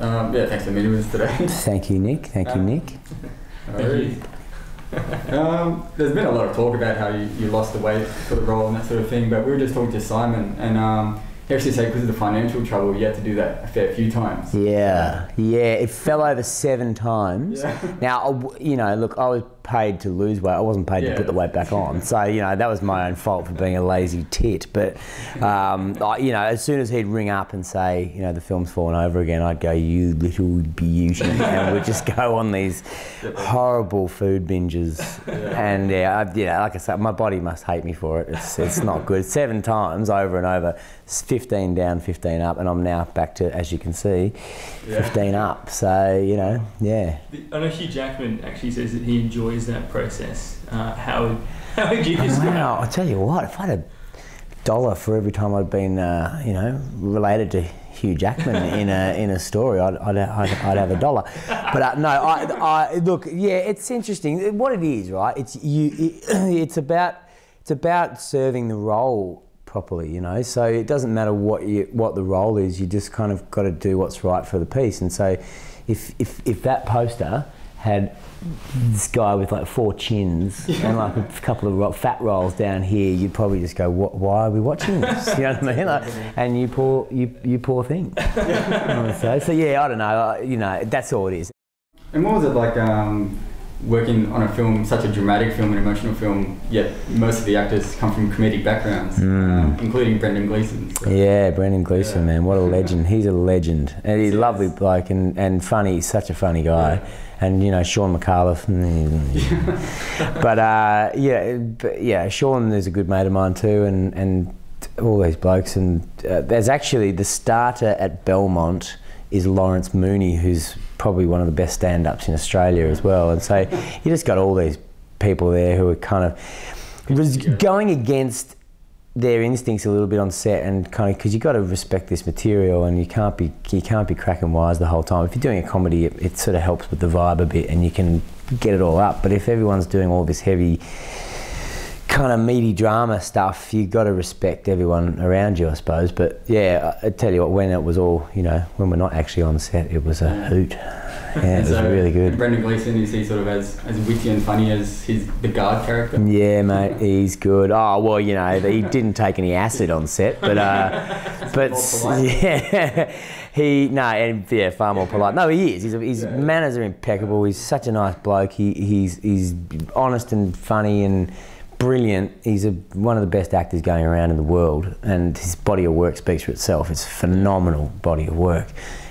Yeah, thanks for meeting with us today. Thank you, Nick. Thank you, Nick. There's been a lot of talk about how you lost the weight for the role and that sort of thing, but we were just talking to Simon, and he actually said because of the financial trouble, you had to do that a fair few times. Yeah, it fell over 7 times. Yeah. Now, you know, look, I was paid to lose weight. I wasn't paid to put the weight back on. So, you know, that was my own fault for being a lazy tit. But, you know, as soon as he'd ring up and say, you know, the film's fallen over again, I'd go, you little beauty. And we'd just go on these horrible food binges. And, like I said, my body must hate me for it. It's not good. 7 times over and over. 15 down, 15 up. And I'm now back to, as you can see, 15 up. So, you know, yeah. I know Hugh Jackman actually says that he enjoys that process. How would you describe it? Wow, I'll tell you what, if I had $1 for every time I'd been, you know, related to Hugh Jackman in a story, I'd have $1. But no, I look, yeah, it's interesting. What it is, right? It's about serving the role properly, you know. So it doesn't matter what the role is. You just kind of got to do what's right for the piece. And so, if that poster had this guy with like 4 chins and like a couple of fat rolls down here, you'd probably just go, why are we watching this? You know what I mean? Like, and you poor thing. So yeah, I don't know. You know, that's all it is. And what was it like working on a film, such a dramatic film, an emotional film, yet most of the actors come from comedic backgrounds, including Brendan Gleeson. So. Yeah, Brendan Gleeson, man, what a legend. He's a legend. And he's a lovely bloke and funny, he's such a funny guy. Yeah. And, you know, Sean McAuliffe. But Sean is a good mate of mine too, and all these blokes. And there's actually the starter at Belmont is Lawrence Mooney, who's probably one of the best stand-ups in Australia as well. And so you just got all these people there who are kind of going against their instincts a little bit on set, and kind of, because you got to respect this material, and you can't be cracking wires the whole time. If you're doing a comedy, it sort of helps with the vibe a bit, and you can get it all up. But if everyone's doing all this heavy kind of meaty drama stuff, you got to respect everyone around you, I suppose. But yeah, I tell you what, when it was all, you know, when we're not actually on set, it was a hoot. Yeah, it was really good. Brendan Gleeson, is he sort of as witty and funny as the guard character? Yeah, mate, he's good. Oh, well, you know, he didn't take any acid on set, but yeah, far more polite. No, he is. His manners are impeccable. He's such a nice bloke. He's honest and funny and brilliant. He's one of the best actors going around in the world, and his body of work speaks for itself. It's a phenomenal body of work,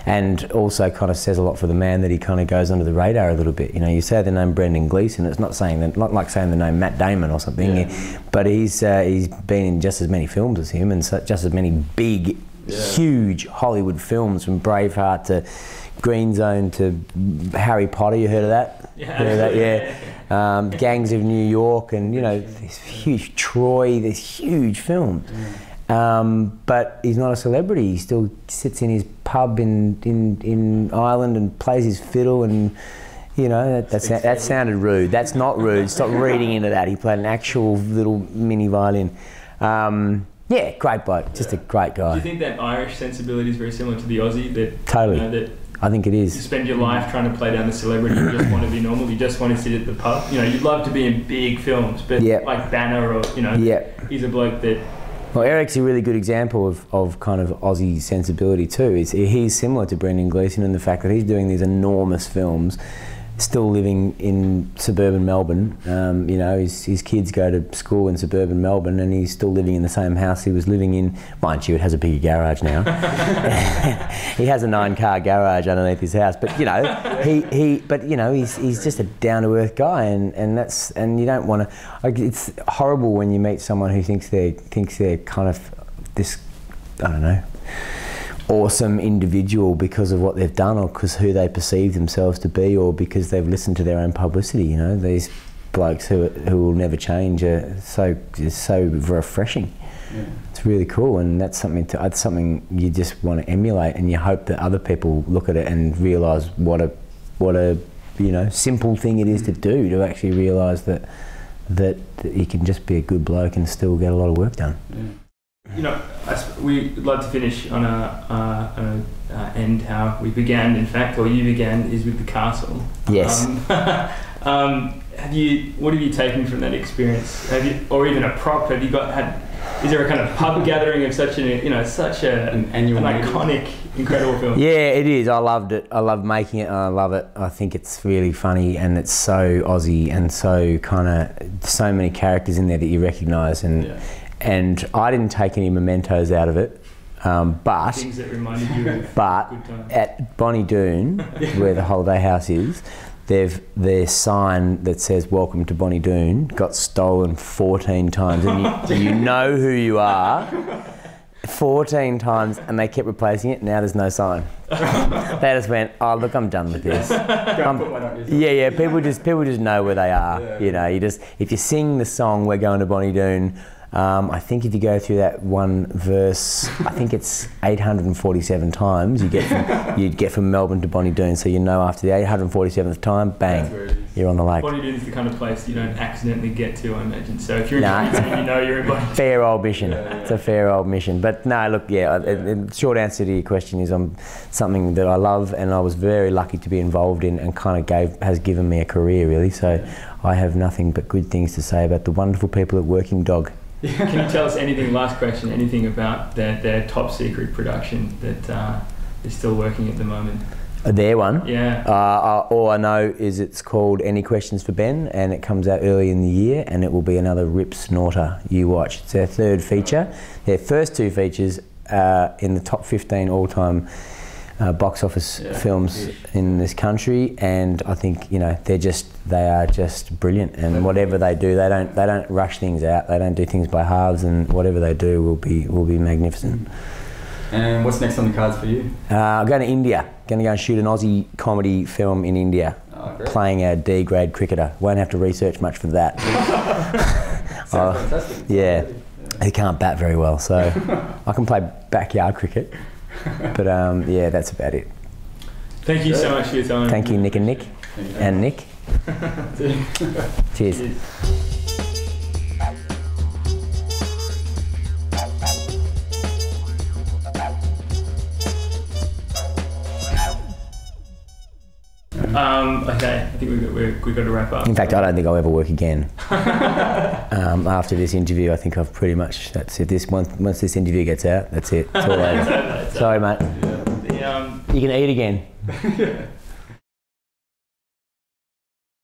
and also kind of says a lot for the man that he kind of goes under the radar a little bit. You know, you say the name Brendan Gleeson, it's not like saying the name Matt Damon or something, but he's been in just as many films as him, and just as many big, huge Hollywood films, from Braveheart to Green Zone to Harry Potter. You heard of that? Yeah. Heard of that? Yeah. Gangs of New York, and you know, this huge Troy, this huge film. But he's not a celebrity. He still sits in his pub in Ireland and plays his fiddle, and you know, that sounded rude. That's not rude. Stop reading into that. He played an actual little mini violin. Yeah, great bloke. Just a great guy. Do you think that Irish sensibility is very similar to the Aussie? That totally. You know, that I think it is. You spend your life trying to play down the celebrity. You just want to be normal. You just want to sit at the pub. You know, you'd love to be in big films, but like Banner, or you know, he's a bloke that. Well, Eric's a really good example of kind of Aussie sensibility too. He's similar to Brendan Gleeson in the fact that he's doing these enormous films, still living in suburban Melbourne. You know, his kids go to school in suburban Melbourne, and he's still living in the same house he was living in. Mind you, it has a bigger garage now. He has a 9-car garage underneath his house, but you know, he's just a down-to-earth guy, and you don't want to. Like, it's horrible when you meet someone who thinks they're kind of this, I don't know, awesome individual because of what they've done, or because who they perceive themselves to be, or because they've listened to their own publicity. You know, these blokes who will never change are so refreshing. Yeah. It's really cool, and that's something you just want to emulate, and you hope that other people look at it and realise what a you know, simple thing it is to do, to actually realise that you can just be a good bloke and still get a lot of work done. Yeah. you know, we'd love to finish on a end how we began, in fact, or you began, is with the castle. Yes. What have you taken from that experience? Or even a prop? Is there a kind of pub gathering of such an annual, iconic, incredible film? Yeah, it is. I loved it. I love making it, and I love it. I think it's really funny, and it's so Aussie, and so so many characters in there that you recognise, and I didn't take any mementos out of it. But things that reminded you of good times. At Bonnie Doon, where the holiday house is, their sign that says "Welcome to Bonnie Doon" got stolen 14 times, and you know who you are. 14 times, and they kept replacing it. Now there's no sign. They just went, "Oh look, I'm done with this." Yeah. People just know where they are. Yeah. You know, if you sing the song "We're Going to Bonnie Doon," I think if you go through that one verse, I think it's 847 times you'd get from Melbourne to Bonnie Doon, so you know after the 847th time, bang, you're on the lake. Bonnie Doon is the kind of place you don't accidentally get to, I imagine. So if you're in Bonnie Doon, you know you're in Bonnie Doon. Fair old mission. It's a fair old mission. But no, look, the short answer to your question is something that I love, and I was very lucky to be involved in, and has given me a career really. So I have nothing but good things to say about the wonderful people at Working Dog. Can you tell us anything, last question, anything about their top secret production that is still working at the moment? Their one? Yeah. All I know is it's called Any Questions for Ben, and it comes out early in the year, and it will be another rip snorter you watch. It's their third feature. Their first two features in the top 15 all-time box office films in this country, and I think they are just brilliant, and whatever they do, they don't rush things out, they don't do things by halves, and whatever they do will be magnificent. And what's next on the cards for you? I'm going to India. Going to go and shoot an Aussie comedy film in India, playing a D-grade cricketer. Won't have to research much for that. Sounds fantastic. Yeah, he can't bat very well, so I can play backyard cricket. But that's about it. Thank you so much for your time. Thank you, Nick and Nick. And Nick. Cheers. Okay, I think we've got to wrap up. In fact, I don't think I'll ever work again. After this interview, I think I've pretty much, that's it. Once this interview gets out, that's it. It's all over. Sorry, mate. You can eat again.